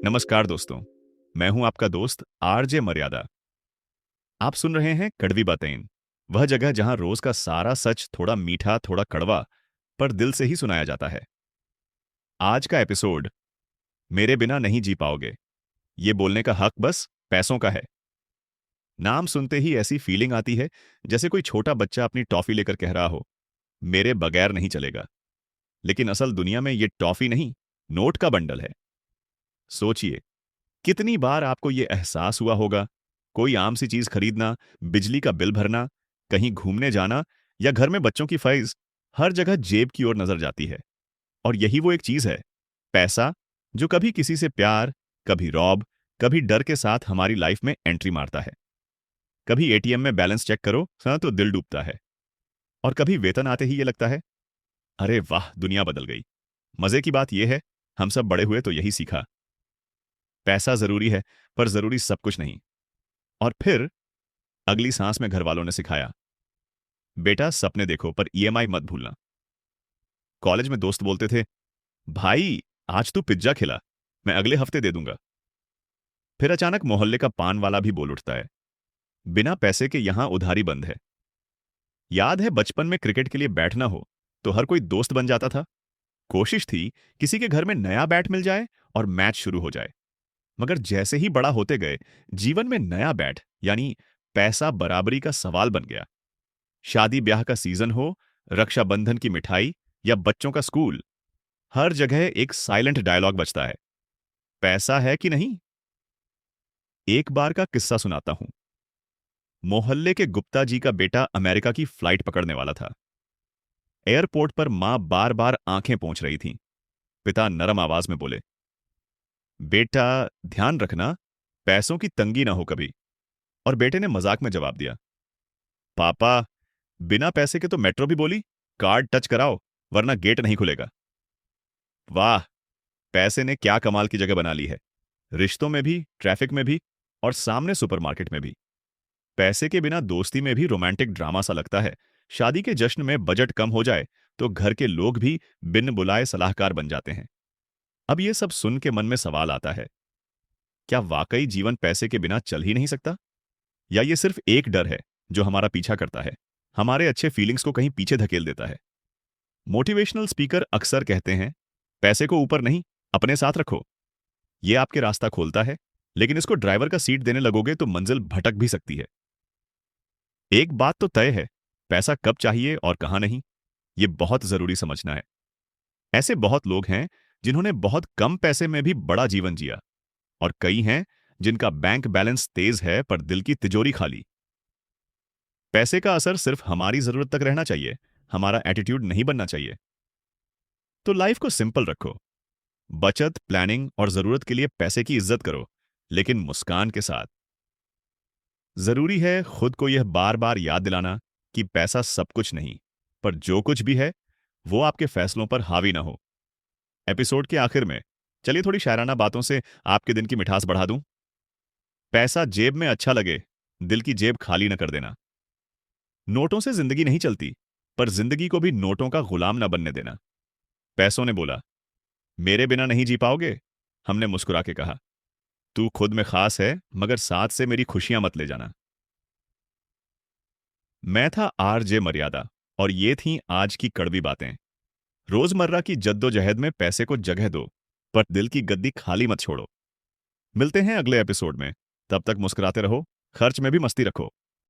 नमस्कार दोस्तों। मैं हूं आपका दोस्त आरजे मर्यादा। आप सुन रहे हैं कड़वी बातें, वह जगह जहां रोज का सारा सच थोड़ा मीठा थोड़ा कड़वा पर दिल से ही सुनाया जाता है। आज का एपिसोड मेरे बिना नहीं जी पाओगे, ये बोलने का हक बस पैसों का है। नाम सुनते ही ऐसी फीलिंग आती है जैसे कोई छोटा बच्चा अपनी टॉफी लेकर कह रहा हो, मेरे बगैर नहीं चलेगा। लेकिन असल दुनिया में ये टॉफी नहीं, नोट का बंडल है। सोचिए, कितनी बार आपको ये एहसास हुआ होगा, कोई आम सी चीज खरीदना, बिजली का बिल भरना, कहीं घूमने जाना या घर में बच्चों की फीस, हर जगह जेब की ओर नजर जाती है। और यही वो एक चीज है, पैसा, जो कभी किसी से प्यार, कभी रौब, कभी डर के साथ हमारी लाइफ में एंट्री मारता है। कभी एटीएम में बैलेंस चेक करो हाँ तो दिल डूबता है, और कभी वेतन आते ही ये लगता है, अरे वाह दुनिया बदल गई। मजे की बात यह है, हम सब बड़े हुए तो यही सीखा, पैसा जरूरी है पर जरूरी सब कुछ नहीं। और फिर अगली सांस में घर वालों ने सिखाया, बेटा सपने देखो पर ईएमआई मत भूलना। कॉलेज में दोस्त बोलते थे, भाई आज तू पिज्जा खिला, मैं अगले हफ्ते दे दूंगा। फिर अचानक मोहल्ले का पान वाला भी बोल उठता है, बिना पैसे के यहां उधारी बंद है। याद है बचपन में क्रिकेट के लिए बैठना हो तो हर कोई दोस्त बन जाता था। कोशिश थी किसी के घर में नया बैट मिल जाए और मैच शुरू हो जाए। मगर जैसे ही बड़ा होते गए, जीवन में नया बैट यानी पैसा बराबरी का सवाल बन गया। शादी ब्याह का सीजन हो, रक्षाबंधन की मिठाई या बच्चों का स्कूल, हर जगह एक साइलेंट डायलॉग बजता है, पैसा है कि नहीं। एक बार का किस्सा सुनाता हूं। मोहल्ले के गुप्ता जी का बेटा अमेरिका की फ्लाइट पकड़ने वाला था। एयरपोर्ट पर मां बार बार आंखें पोंछ रही थीं। पिता नरम आवाज में बोले, बेटा ध्यान रखना, पैसों की तंगी ना हो कभी। और बेटे ने मजाक में जवाब दिया, पापा बिना पैसे के तो मेट्रो भी बोली, कार्ड टच कराओ वरना गेट नहीं खुलेगा। वाह, पैसे ने क्या कमाल की जगह बना ली है, रिश्तों में भी, ट्रैफिक में भी, और सामने सुपरमार्केट में भी। पैसे के बिना दोस्ती में भी रोमांटिक ड्रामा सा लगता है। शादी के जश्न में बजट कम हो जाए तो घर के लोग भी बिन बुलाए सलाहकार बन जाते हैं। अब ये सब सुन के मन में सवाल आता है, क्या वाकई जीवन पैसे के बिना चल ही नहीं सकता, या ये सिर्फ एक डर है जो हमारा पीछा करता है, हमारे अच्छे फीलिंग्स को कहीं पीछे धकेल देता है। मोटिवेशनल स्पीकर अक्सर कहते हैं, पैसे को ऊपर नहीं अपने साथ रखो, ये आपके रास्ता खोलता है, लेकिन इसको ड्राइवर का सीट देने लगोगे तो मंजिल भटक भी सकती है। एक बात तो तय है, पैसा कब चाहिए और कहां नहीं, ये बहुत जरूरी समझना है। ऐसे बहुत लोग हैं जिन्होंने बहुत कम पैसे में भी बड़ा जीवन जिया, और कई हैं जिनका बैंक बैलेंस तेज है पर दिल की तिजोरी खाली। पैसे का असर सिर्फ हमारी जरूरत तक रहना चाहिए, हमारा एटीट्यूड नहीं बनना चाहिए। तो लाइफ को सिंपल रखो, बचत, प्लानिंग और जरूरत के लिए पैसे की इज्जत करो, लेकिन मुस्कान के साथ। जरूरी है खुद को यह बार बार याद दिलाना कि पैसा सब कुछ नहीं, पर जो कुछ भी है वो आपके फैसलों पर हावी ना हो। एपिसोड के आखिर में चलिए थोड़ी शायराना बातों से आपके दिन की मिठास बढ़ा दूं। पैसा जेब में अच्छा लगे, दिल की जेब खाली न कर देना। नोटों से जिंदगी नहीं चलती, पर जिंदगी को भी नोटों का गुलाम न बनने देना। पैसों ने बोला, मेरे बिना नहीं जी पाओगे। हमने मुस्कुरा के कहा, तू खुद में खास है मगर साथ से मेरी खुशियां मत ले जाना। मैं था आरजे मर्यादा, और ये थी आज की कड़वी बातें। रोजमर्रा की जद्दोजहद में पैसे को जगह दो, पर दिल की गद्दी खाली मत छोड़ो। मिलते हैं अगले एपिसोड में, तब तक मुस्कुराते रहो, खर्च में भी मस्ती रखो।